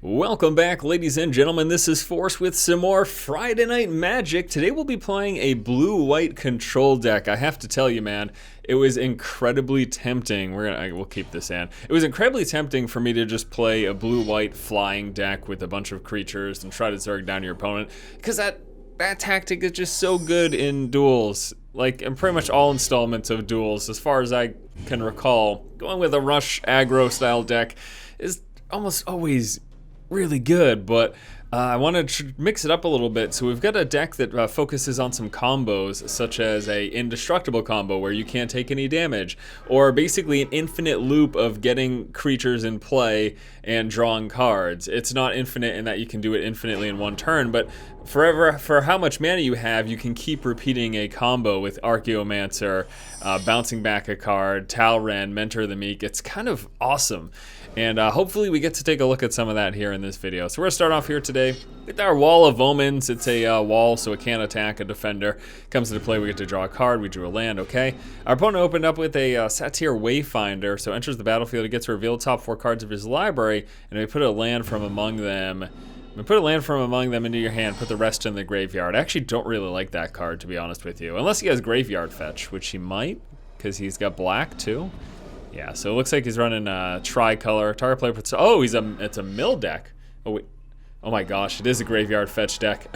Welcome back, ladies and gentlemen. This is Force with some more Friday Night Magic. Today we'll be playing a blue-white control deck. I have to tell you, man, it was incredibly tempting. We'll keep this in. It was incredibly tempting for me to just play a blue-white flying deck with a bunch of creatures and try to Zerg down your opponent, because that tactic is just so good in Duels. Like, in pretty much all installments of Duels, as far as I can recall, going with a rush aggro style deck is almost always really good, but I wanted to mix it up a little bit. So we've got a deck that focuses on some combos, such as a indestructible combo where you can't take any damage, or basically an infinite loop of getting creatures in play and drawing cards. It's not infinite in that you can do it infinitely in one turn, but for how much mana you have, you can keep repeating a combo with Archaeomancer, bouncing back a card, Talren, Mentor the Meek. It's kind of awesome. And hopefully we get to take a look at some of that here in this video. So we're gonna start off here today with our Wall of Omens. It's a wall, so it can't attack a defender. Comes into play, we get to draw a card, we drew a land, okay. Our opponent opened up with a Satyr Wayfinder, so enters the battlefield, it gets to reveal top 4 cards of his library, and we put a land from among them. Put a land from among them into your hand, put the rest in the graveyard. I actually don't really like that card, to be honest with you. Unless he has graveyard fetch, which he might, because he's got black too. Yeah, so it looks like he's running tricolor. Target player puts, oh, it's a mill deck. Oh wait, oh my gosh, it is a graveyard fetch deck.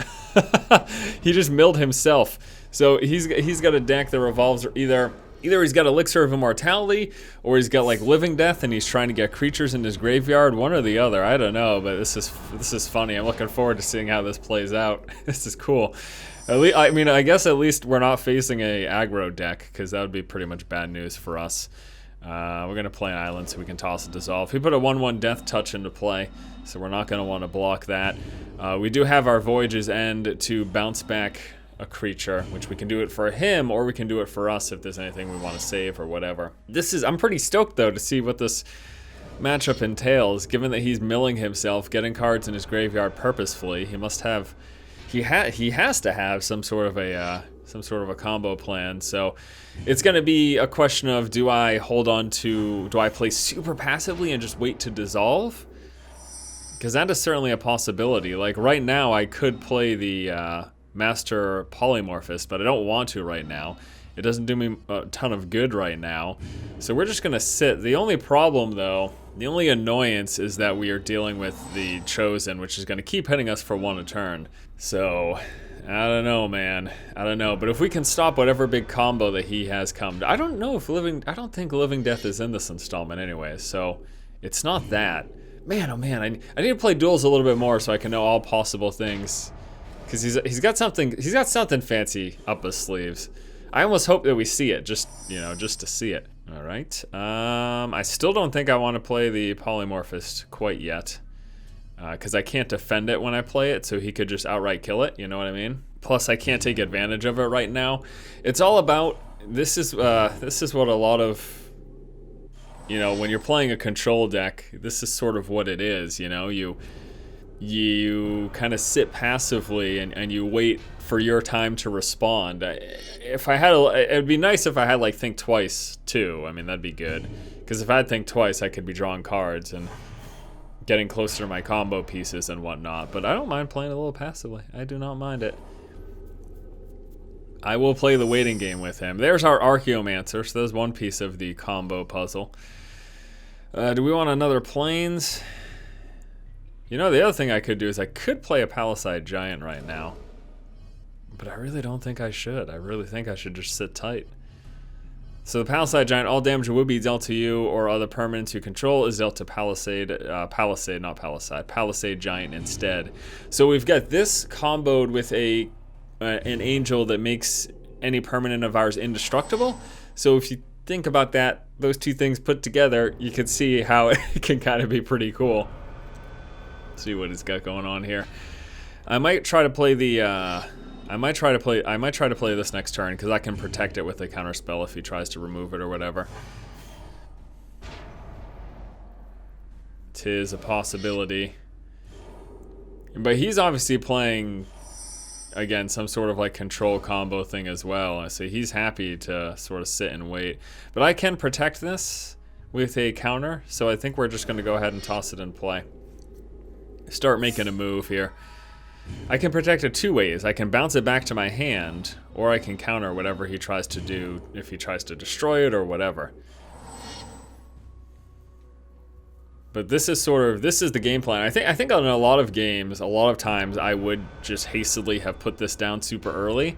He just milled himself. So he's got a deck that revolves either he's got Elixir of Immortality, or he's got like Living Death, and he's trying to get creatures in his graveyard. One or the other, I don't know, but this is funny. I'm looking forward to seeing how this plays out. This is cool. I guess at least we're not facing a aggro deck, because that would be pretty much bad news for us. We're going to play an island so we can toss a dissolve. He put a 1/1 Death Touch into play, so we're not going to want to block that. We do have our Voyage's End to bounce back a creature, which we can do it for him, or we can do it for us if there's anything we want to save or whatever. I'm pretty stoked, though, to see what this matchup entails, given that he's milling himself, getting cards in his graveyard purposefully. He must have... He has to have some sort of a combo plan. So it's going to be a question of, do I play super passively and just wait to dissolve? Because that is certainly a possibility. Like right now I could play the Master Polymorphist, but I don't want to right now. It doesn't do me a ton of good right now. So we're just going to sit. The only problem, though, the only annoyance is that we are dealing with the Chosen, which is going to keep hitting us for 1 a turn. So I don't know, man. I don't know. But if we can stop whatever big combo that he has come, I don't think Living Death is in this installment anyway, so it's not that. Man, oh man, I need to play Duels a little bit more so I can know all possible things. Because he's got something fancy up his sleeves. I almost hope that we see it, just to see it. All right. I still don't think I want to play the Polymorphist quite yet, because I can't defend it when I play it, so he could just outright kill it. You know what I mean? Plus, I can't take advantage of it right now. It's all about this is what a lot of, when you're playing a control deck, this is sort of what it is. You kind of sit passively and you wait for your time to respond. It'd be nice if I had like Think Twice too. I mean, that'd be good. Because if I had Think Twice, I could be drawing cards and getting closer to my combo pieces and whatnot. But I don't mind playing a little passively. I do not mind it. I will play the waiting game with him. There's our Archaeomancer, so there's one piece of the combo puzzle. Do we want another Plains? The other thing I could do is I could play a Palisade Giant right now. But I really don't think I should. I really think I should just sit tight. So the Palisade Giant, all damage would be dealt to you or other permanents you control is dealt to Palisade Giant instead. So we've got this comboed with an angel that makes any permanent of ours indestructible. So if you think about that, those two things put together, you can see how it can kind of be pretty cool. See what he's got going on here. I might try to play this next turn, because I can protect it with a counter spell if he tries to remove it or whatever. 'Tis a possibility. But he's obviously playing, again, some sort of like control combo thing as well. So he's happy to sort of sit and wait. But I can protect this with a counter, so I think we're just going to go ahead and toss it in play. start making a move here. I can protect it two ways. I can bounce it back to my hand, or I can counter whatever he tries to do if he tries to destroy it or whatever. But this is the game plan. I think on a lot of games, a lot of times I would just hastily have put this down super early.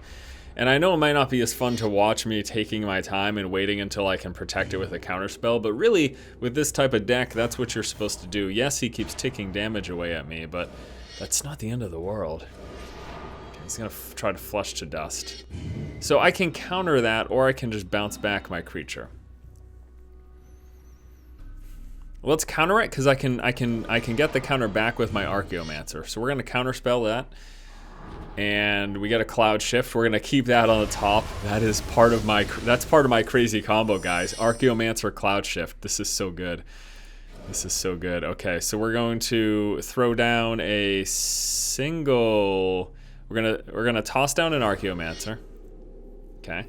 And I know it might not be as fun to watch me taking my time and waiting until I can protect it with a counterspell, but really, with this type of deck, that's what you're supposed to do. Yes, he keeps ticking damage away at me, but that's not the end of the world. He's gonna try to flush to dust. So I can counter that, or I can just bounce back my creature. Let's counter it, because I can get the counter back with my Archaeomancer. So we're gonna counterspell that. And we get a Cloud Shift. We're gonna keep that on the top. That's part of my crazy combo, guys. Archaeomancer, Cloud Shift. This is so good. This is so good. Okay, so we're going to throw down a single. We're gonna toss down an Archaeomancer. Okay,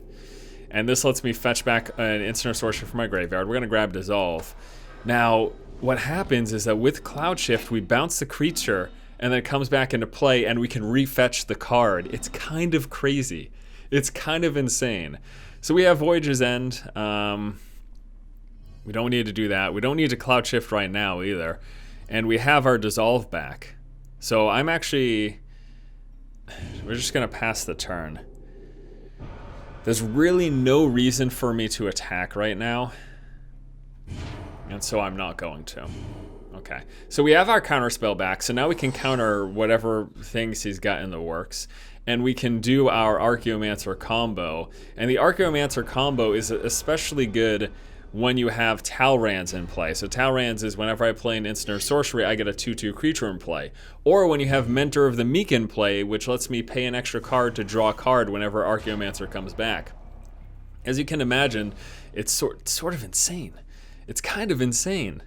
and this lets me fetch back an instant or sorcery from my graveyard. We're gonna grab Dissolve. Now, what happens is that with Cloud Shift, we bounce the creature, and then it comes back into play, and we can refetch the card. It's kind of crazy. It's kind of insane. So we have Voyage's End. We don't need to do that. We don't need to Cloud Shift right now either. And we have our Dissolve back. So we're just gonna pass the turn. There's really no reason for me to attack right now. And so I'm not going to. Okay, so we have our counterspell back, so now we can counter whatever things he's got in the works. And we can do our Archaeomancer combo. And the Archaeomancer combo is especially good when you have Talrans in play. So Talrans is whenever I play an instant or sorcery, I get a 2/2 creature in play. Or when you have Mentor of the Meek in play, which lets me pay an extra card to draw a card whenever Archaeomancer comes back. As you can imagine, it's sort of insane. It's kind of insane.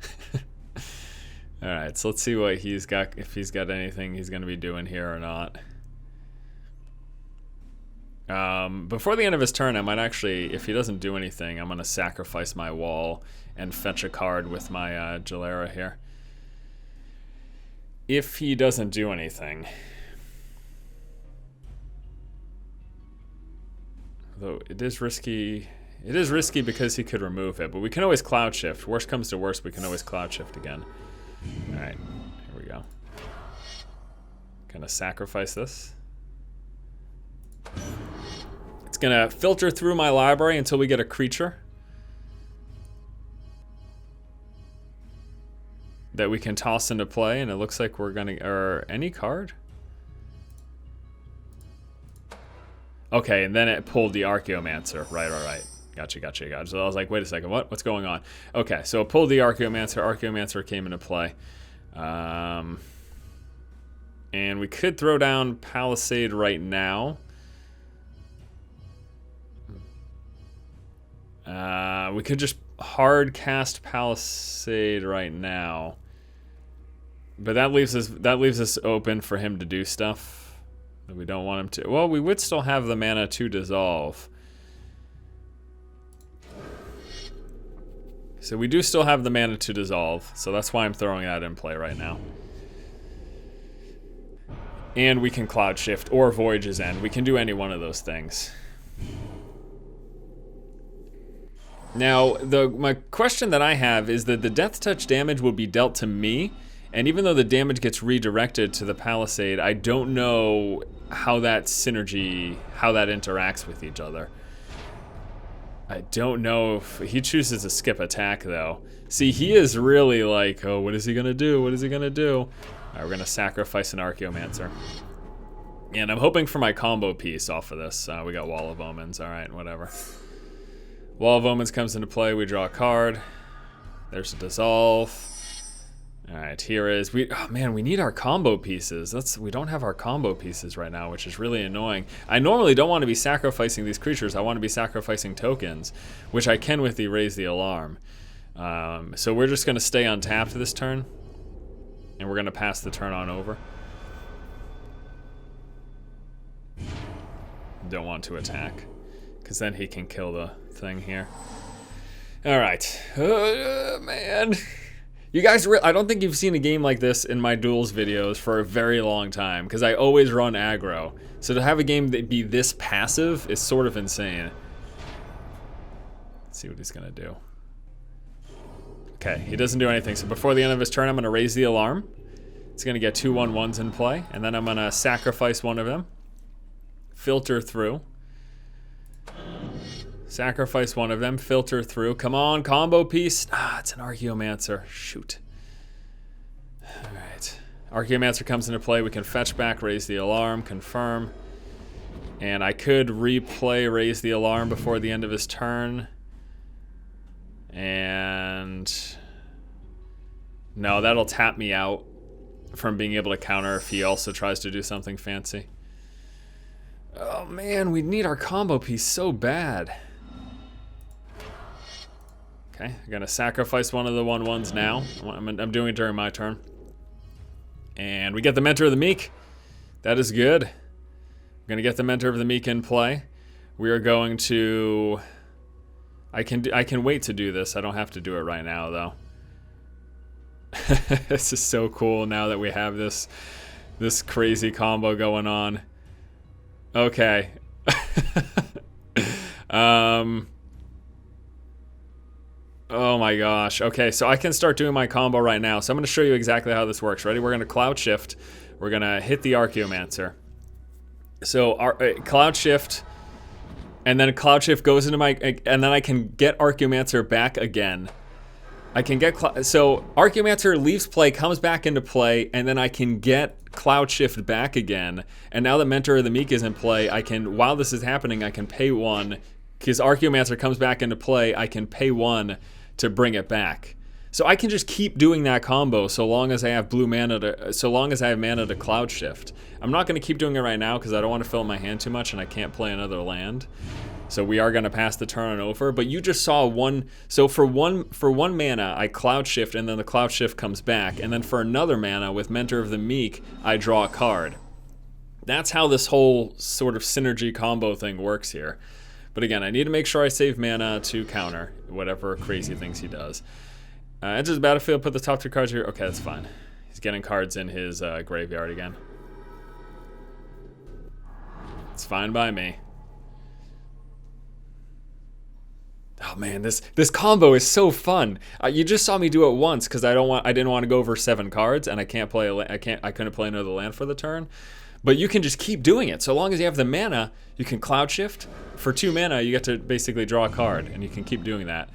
All right, so let's see what he's got, if he's got anything he's going to be doing here or not. Before the end of his turn, I might actually, if he doesn't do anything, I'm going to sacrifice my wall and fetch a card with my Jalera here. If he doesn't do anything. Though it is risky. It is risky because he could remove it, but we can always Cloud Shift. Worst comes to worst, we can always Cloud Shift again. All right, here we go. Gonna sacrifice this. It's gonna filter through my library until we get a creature that we can toss into play, and it looks like we're gonna, or any card? Okay, and then it pulled the Archaeomancer. Right, all right. Gotcha. So I was like, wait a second, what's going on? Okay, so it pulled the Archaeomancer. Archaeomancer came into play. And we could throw down Palisade right now. We could just hard cast Palisade right now. But that leaves us open for him to do stuff that we don't want him to. Well, we would still have the mana to dissolve. So we do still have the mana to dissolve, so that's why I'm throwing that in play right now. And we can Cloud Shift or Voyage's End. We can do any one of those things. Now, my question that I have is that the Death Touch damage will be dealt to me, and even though the damage gets redirected to the Palisade, I don't know how that interacts with each other. I don't know if he chooses to skip attack, though. See, he is really like, oh, what is he gonna do? What is he gonna do? All right, we're gonna sacrifice an Archaeomancer. And I'm hoping for my combo piece off of this. We got Wall of Omens, all right, whatever. Wall of Omens comes into play, we draw a card. There's a Dissolve. All right, here is, oh man, we need our combo pieces. We don't have our combo pieces right now, which is really annoying. I normally don't want to be sacrificing these creatures. I want to be sacrificing tokens, which I can with the Raise the Alarm. So we're just gonna stay untapped this turn, and we're gonna pass the turn on over. Don't want to attack, because then he can kill the thing here. All right, man. You guys, I don't think you've seen a game like this in my Duels videos for a very long time, because I always run aggro. So to have a game that be this passive is sort of insane. Let's see what he's gonna do. Okay, he doesn't do anything. So before the end of his turn, I'm gonna raise the alarm. It's gonna get 2/1/1s in play, and then I'm gonna sacrifice one of them. Filter through. Sacrifice one of them, filter through. Come on, combo piece. Ah, it's an Archaeomancer. Shoot. All right. Archaeomancer comes into play. We can fetch back, raise the alarm, confirm. And I could replay raise the alarm before the end of his turn. And no, that'll tap me out from being able to counter if he also tries to do something fancy. Oh man, we need our combo piece so bad. Okay, I'm gonna sacrifice one of the 1/1s now. I'm doing it during my turn. And we get the Mentor of the Meek. That is good. I'm gonna get the Mentor of the Meek in play. We are going to... I can wait to do this. I don't have to do it right now though. This is so cool now that we have this crazy combo going on. Okay. Oh my gosh. Okay, so I can start doing my combo right now. So I'm going to show you exactly how this works. Ready? We're going to Cloud Shift. We're going to hit the Archaeomancer. So Cloud Shift, and then Cloud Shift goes into my... And then I can get Archaeomancer back again. I can get... So Archaeomancer leaves play, comes back into play, and then I can get Cloud Shift back again. And now that Mentor of the Meek is in play, I can... While this is happening, I can pay 1... Because Archaeomancer comes back into play, I can pay 1 to bring it back. So I can just keep doing that combo so long as I have blue mana to Cloud Shift. I'm not going to keep doing it right now because I don't want to fill my hand too much and I can't play another land. So we are going to pass the turn on over. But you just saw one. So for one mana, I Cloud Shift and then the Cloud Shift comes back. And then for another mana with Mentor of the Meek, I draw a card. That's how this whole sort of synergy combo thing works here. But again, I need to make sure I save mana to counter whatever crazy things he does. Enters the battlefield, put the top 2 cards here. Okay, that's fine. He's getting cards in his graveyard again. It's fine by me. Oh man, this combo is so fun. You just saw me do it once because I didn't want to go over 7 cards, and I couldn't play another land for the turn. But you can just keep doing it. So long as you have the mana, you can Cloud Shift. For 2 mana, you get to basically draw a card, and you can keep doing that.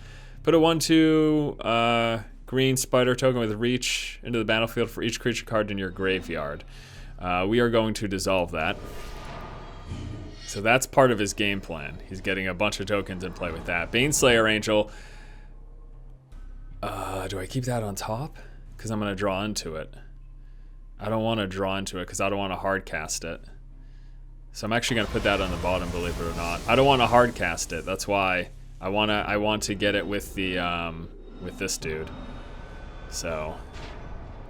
Put a 1/2 green spider token with reach into the battlefield for each creature card in your graveyard. We are going to dissolve that. So that's part of his game plan. He's getting a bunch of tokens in play with that. Baneslayer Angel. Do I keep that on top? Because I'm going to draw into it. I don't want to draw into it because I don't want to hard cast it. So I'm actually going to put that on the bottom, believe it or not. I don't want to hard cast it. That's why I want to get it with the with this dude. So, all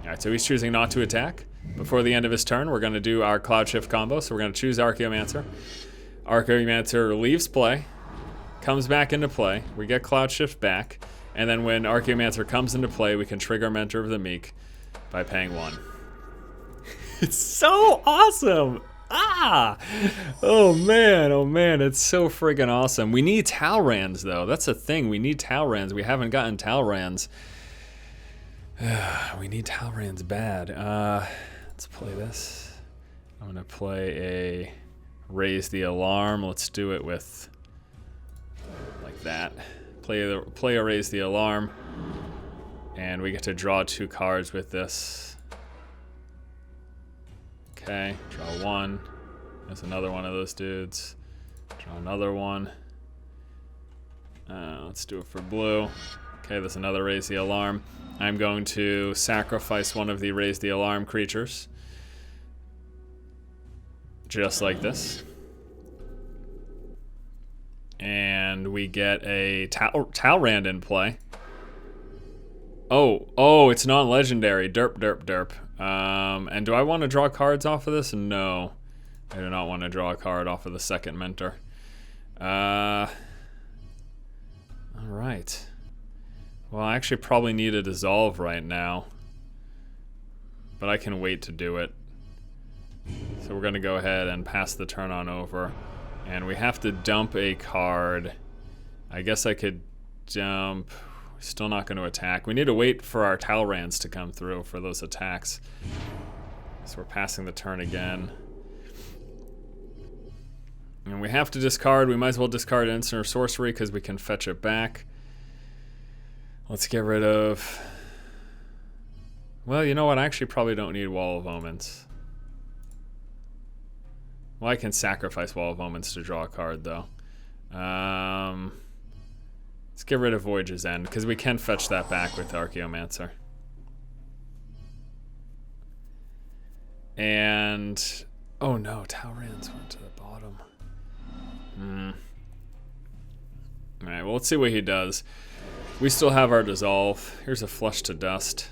right. So he's choosing not to attack. Before the end of his turn, we're going to do our Cloud Shift combo. So we're going to choose Archaeomancer. Archaeomancer leaves play, comes back into play. We get Cloud Shift back, and then when Archaeomancer comes into play, we can trigger Mentor of the Meek by paying 1. It's so awesome! Ah! Oh man, it's so friggin' awesome. We need Talrans though. That's the thing. We need Talrans. We haven't gotten Talrans. We need Talrans bad. Let's play this. I'm gonna play a raise the alarm. Let's do it with like that. Play a raise the alarm, and we get to draw 2 cards with this. Okay, draw 1. There's another one of those dudes. Draw another one. Let's do it for blue. Okay, there's another raise the alarm. I'm going to sacrifice one of the raise the alarm creatures. Just like this. And we get a Talrand in play. Oh, it's non-legendary. Derp, derp, derp. And do I want to draw cards off of this? No. I do not want to draw a card off of the second Mentor. Alright. Well, I actually probably need a dissolve right now, but I can wait to do it. So we're going to go ahead and pass the turn on over. And we have to dump a card. I guess I could dump... Still not going to attack. We need to wait for our Talrands to come through for those attacks. So we're passing the turn again. And we have to discard. We might as well discard instant or sorcery because we can fetch it back. Let's get rid of... Well, you know what? I actually probably don't need Wall of Omens. Well, I can sacrifice Wall of Omens to draw a card, though. Let's get rid of Voyage's End, because we can fetch that back with Archaeomancer. And... Oh no, Talrands went to the bottom. Alright, well, let's see what he does. We still have our Dissolve. Here's a Flush to Dust.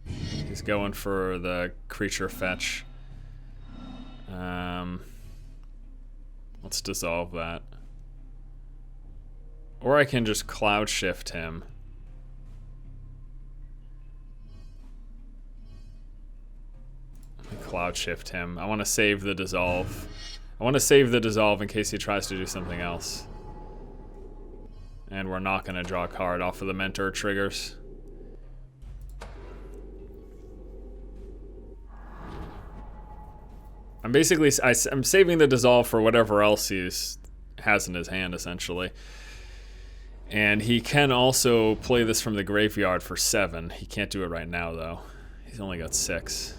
He's going for the creature fetch. Let's dissolve that. Or I can just Cloud Shift him. Cloud Shift him. I want to save the Dissolve. I want to save the Dissolve in case he tries to do something else. And we're not going to draw a card off of the Mentor triggers. I'm basically... I'm saving the Dissolve for whatever else he has in his hand, essentially. And he can also play this from the graveyard for 7. He can't do it right now, though. He's only got 6.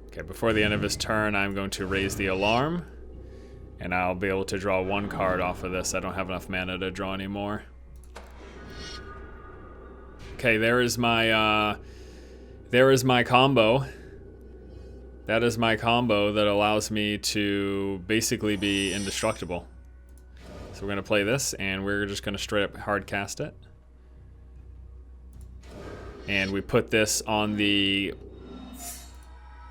Okay, before the end of his turn, I'm going to raise the alarm. And I'll be able to draw 1 card off of this. I don't have enough mana to draw anymore. Okay, there is my combo. That is my combo that allows me to basically be indestructible. So we're going to play this, and we're just going to straight up hard cast it. And we put this on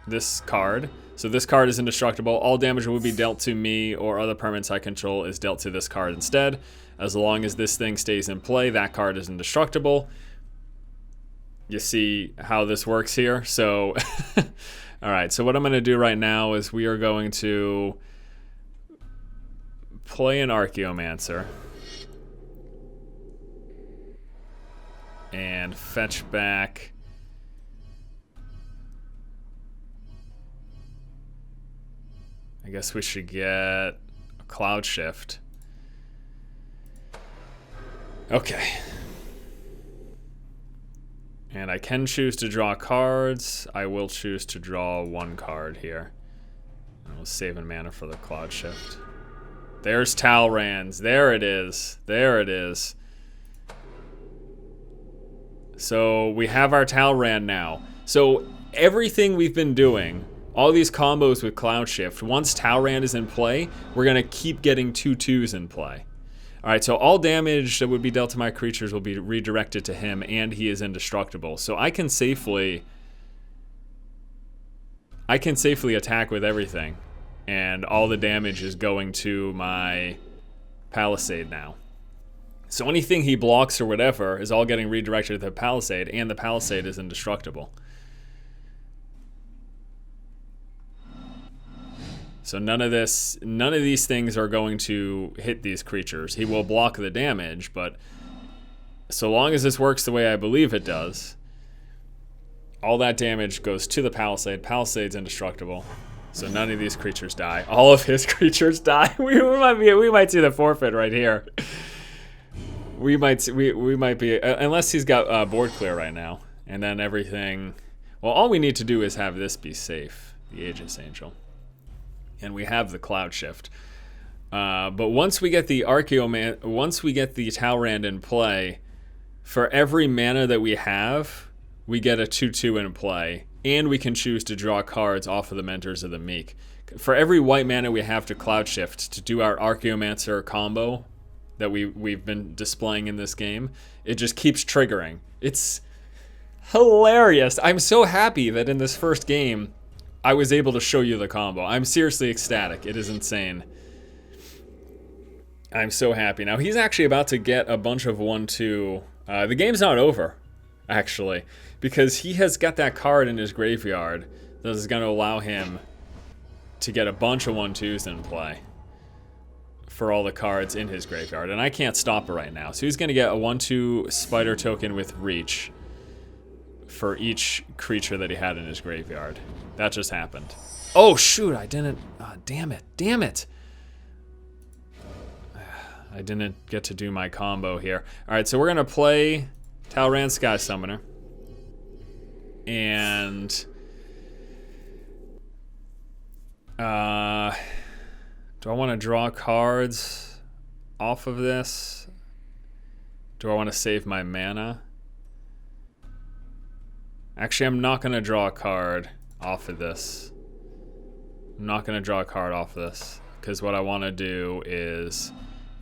this card. So this card is indestructible. All damage will be dealt to me or other permanents I control is dealt to this card instead. As long as this thing stays in play, that card is indestructible. You see how this works here? So... Alright, so what I'm going to do right now is we are going to play an Archaeomancer and fetch back I guess we should get a Cloud Shift. Okay. And I can choose to draw cards. I will choose to draw 1 card here. I will save in mana for the Cloud Shift. There's Talrands. There it is. There it is. So we have our Talrand now. So everything we've been doing, all these combos with Cloud Shift, once Talrand is in play, we're going to keep getting 2/2s in play. Alright, so all damage that would be dealt to my creatures will be redirected to him, and he is indestructible. So I can safely attack with everything, and all the damage is going to my Palisade now. So anything he blocks or whatever is all getting redirected to the Palisade, and the Palisade is indestructible. So none of these things are going to hit these creatures. He will block the damage, but so long as this works the way I believe it does, all that damage goes to the Palisade. Palisade's indestructible. So none of these creatures die. All of his creatures die. We might see the forfeit right here. We might be unless he's got board clear right now, and then everything. Well, all we need to do is have this be safe. The Aegis Angel. And we have the Cloud Shift. But once we get the Talrand in play, for every mana that we have, we get a 2/2 in play. And we can choose to draw cards off of the Mentors of the Meek. For every white mana we have to Cloud Shift to do our Archaeomancer combo that we've been displaying in this game, it just keeps triggering. It's hilarious. I'm so happy that in this first game, I was able to show you the combo. I'm seriously ecstatic. It is insane. I'm so happy. Now, he's actually about to get a bunch of 1/2. The game's not over, actually, because he has got that card in his graveyard that is going to allow him to get a bunch of 1/2s in play for all the cards in his graveyard. And I can't stop it right now. So he's going to get a 1/2 spider token with reach for each creature that he had in his graveyard. That just happened. Oh, shoot, I didn't... damn it. Damn it. I didn't get to do my combo here. All right, so we're going to play Talrand Sky Summoner. And... do I want to draw cards off of this? Do I want to save my mana? Actually, I'm not going to draw a card off of this. I'm not going to draw a card off of this. Because what I want to do is...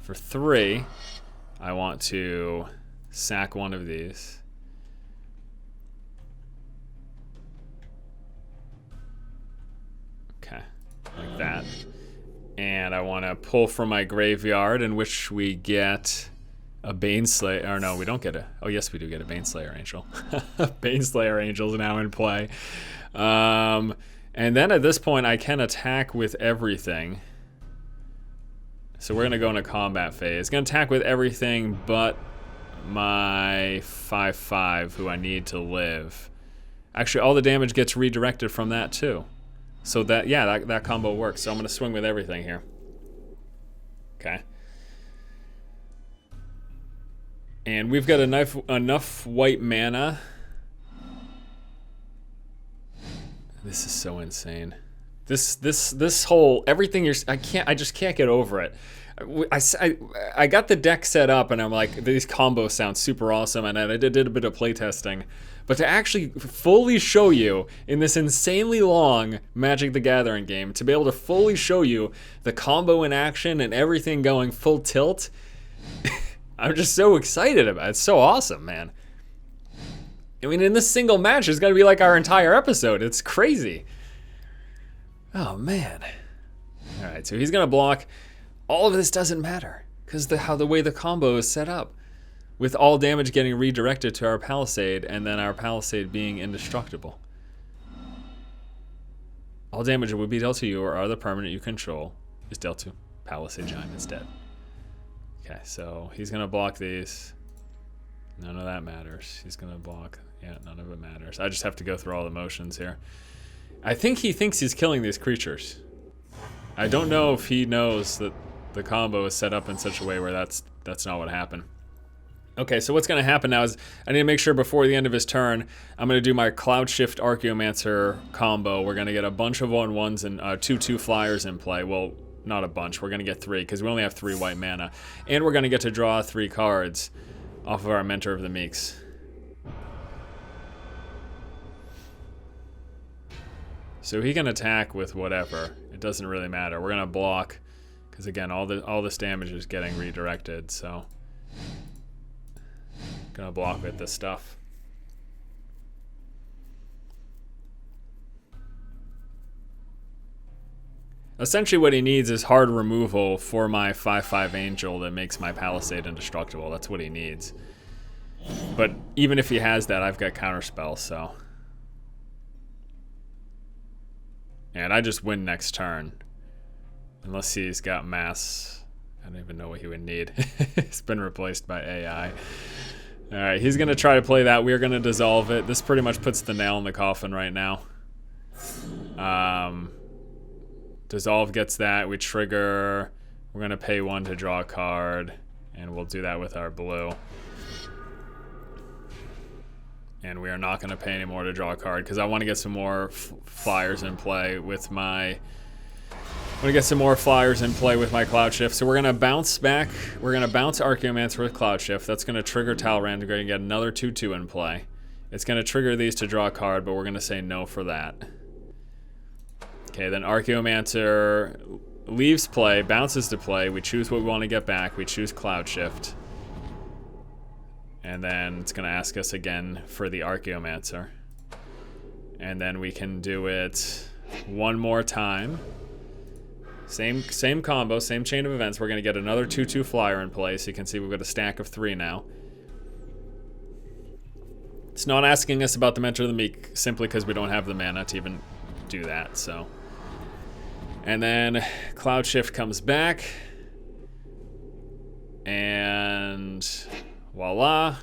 For 3, I want to sack one of these. Okay, like that. And I want to pull from my graveyard, in which we get a Baneslayer. Or no, we don't get a... Oh, yes, we do get a Baneslayer Angel. Baneslayer Angel's now in play. And then at this point, I can attack with everything. So we're going to go into combat phase. Going to attack with everything but my 5/5, who I need to live. Actually, all the damage gets redirected from that, too. So that, yeah, that combo works. So I'm going to swing with everything here. Okay. And we've got enough white mana. This is so insane. This whole everything I just can't get over it. I got the deck set up and I'm like, these combos sound super awesome, and I did a bit of playtesting, but to actually fully show you in this insanely long Magic the Gathering game, to be able to fully show you the combo in action and everything going full tilt, I'm just so excited about it. It's so awesome, man. I mean, in this single match, it's going to be like our entire episode. It's crazy. Oh, man. All right, so he's going to block. All of this doesn't matter because the way the combo is set up, with all damage getting redirected to our Palisade and then our Palisade being indestructible. All damage would be dealt to you or other permanent you control is dealt to Palisade Giant instead. Okay, so he's going to block these. None of that matters. He's going to block. Yeah, none of it matters. I just have to go through all the motions here. I think he thinks he's killing these creatures. I don't know if he knows that the combo is set up in such a way where that's not what happened. Okay, so what's going to happen now is I need to make sure before the end of his turn, I'm going to do my Cloud Shift Archaeomancer combo. We're going to get a bunch of 1/1s and 2/2 flyers in play. Well, not a bunch. We're going to get 3 because we only have 3 white mana. And we're going to get to draw 3 cards off of our Mentor of the Meeks. So he can attack with whatever. It doesn't really matter. We're gonna block, because again, all this damage is getting redirected. So, gonna block with this stuff. Essentially, what he needs is hard removal for my 5/5 Angel that makes my Palisade indestructible. That's what he needs. But even if he has that, I've got counterspell. So. And I just win next turn. Unless he's got mass. I don't even know what he would need. It's been replaced by AI. Alright, he's going to try to play that. We're going to dissolve it. This pretty much puts the nail in the coffin right now. Dissolve gets that. We trigger. We're going to pay 1 to draw a card. And we'll do that with our blue. And we are not going to pay any more to draw a card because I want to get some more flyers in play with my... I want to get some more flyers in play with my Cloud Shift. So we're going to bounce back. We're going to bounce Archaeomancer with Cloud Shift. That's going to trigger Talrand. We're going to get another 2/2 in play. It's going to trigger these to draw a card, but we're going to say no for that. Okay, then Archaeomancer leaves play, bounces to play. We choose what we want to get back. We choose Cloud Shift. And then it's going to ask us again for the Archaeomancer. And then we can do it one more time. Same combo, same chain of events. We're going to get another 2/2 flyer in play. So you can see we've got a stack of 3 now. It's not asking us about the Mentor of the Meek simply because we don't have the mana to even do that. So, and then Cloud Shift comes back, and voila.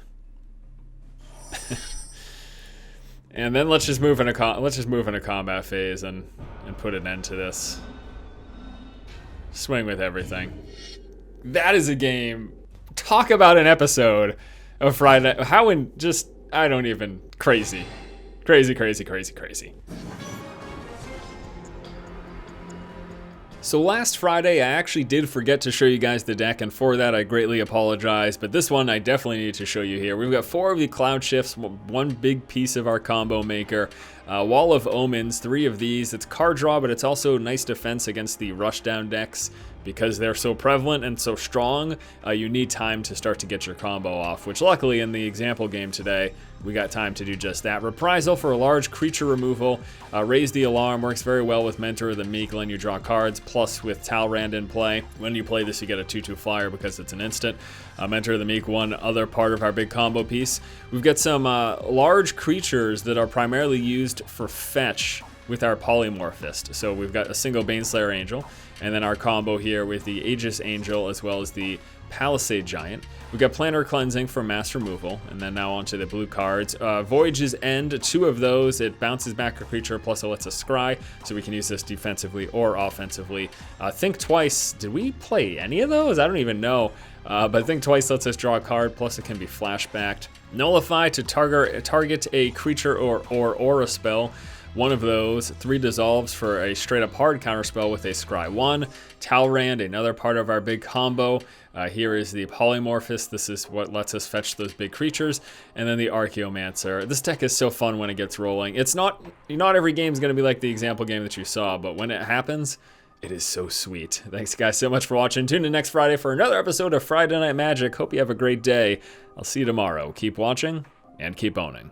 And then let's just move into combat phase and put an end to this. Swing with everything. That is a game. Talk about an episode of Friday Night. How in just, I don't even, crazy. Crazy, crazy, crazy, crazy. So last Friday, I actually did forget to show you guys the deck, and for that I greatly apologize, but this one I definitely need to show you here. We've got 4 of the Cloud Shifts, one big piece of our combo maker, Wall of Omens, 3 of these. It's card draw, but it's also nice defense against the rushdown decks. Because they're so prevalent and so strong, you need time to start to get your combo off, which luckily in the example game today, we got time to do just that. Reprisal for a large creature removal. Raise the Alarm works very well with Mentor of the Meek, letting you draw cards, plus with Talrand in play. When you play this, you get a 2/2 flyer because it's an instant. Mentor of the Meek, one other part of our big combo piece. We've got some large creatures that are primarily used for fetch with our Polymorphist. So we've got a single Baneslayer Angel, and then our combo here with the Aegis Angel as well as the Palisade Giant. We've got Planar Cleansing for mass removal, and then now onto the blue cards. Voyage's End, 2 of those. It bounces back a creature, plus it lets us scry, so we can use this defensively or offensively. Think Twice, did we play any of those? I don't even know, but Think Twice lets us draw a card, plus it can be flashbacked. Nullify to target a creature or aura spell. 1 of those. 3 dissolves for a straight up hard counterspell with a Scry 1. Talrand, another part of our big combo. Here is the Polymorphist. This is what lets us fetch those big creatures. And then the Archaeomancer. This deck is so fun when it gets rolling. It's not every game is going to be like the example game that you saw, but when it happens, it is so sweet. Thanks guys so much for watching. Tune in next Friday for another episode of Friday Night Magic. Hope you have a great day. I'll see you tomorrow. Keep watching and keep owning.